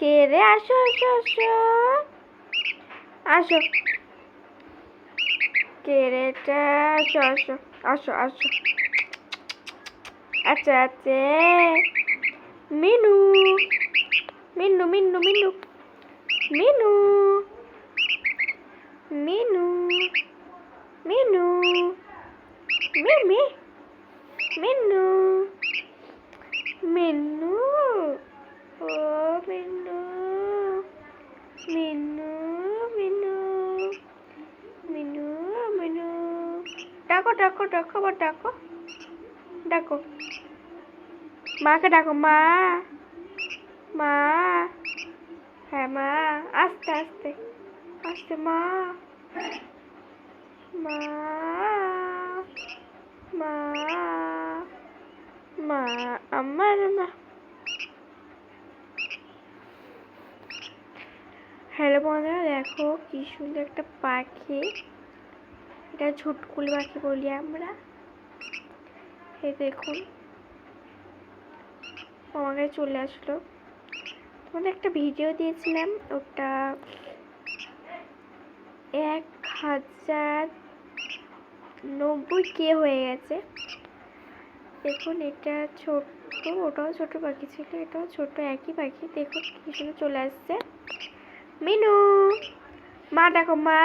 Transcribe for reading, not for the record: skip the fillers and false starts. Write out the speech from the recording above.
কে রে? আসো আসো আসো আসো। কে রে এটা? আসো আসো আসো আসো। আচ্ছা আচ্ছা। মিনু মিনু মিনু মিনু মিনু মিনু মিনু মিমি মিনু মিনু ও মিনু মিনু মিনু মিনু মিনু ডাকো ডাকো ডাকো আবার ডাকো ডাকো মাকে ডাকো মা মা। হ্যাঁ মা। আস্তে আস্তে আস্তে মা মা মা মা আমার মা। হ্যালো বন্ধুরা, দেখো কি সুন্দর একটা পাখি। এটা ঝুটকুলি পাখি বলি আমরা। এই দেখুন আমার কাছে চলে আসলো। তোমাদের একটা ভিডিও দিয়েছিলাম, ওটা 1090K হয়ে গেছে। দেখুন এটা ছোট, ওটাও ছোট পাখি ছিল, এটাও ছোট, একই পাখি। দেখুন কি সুন্দর চলে আসছে। মিনু মা ডাকো মা।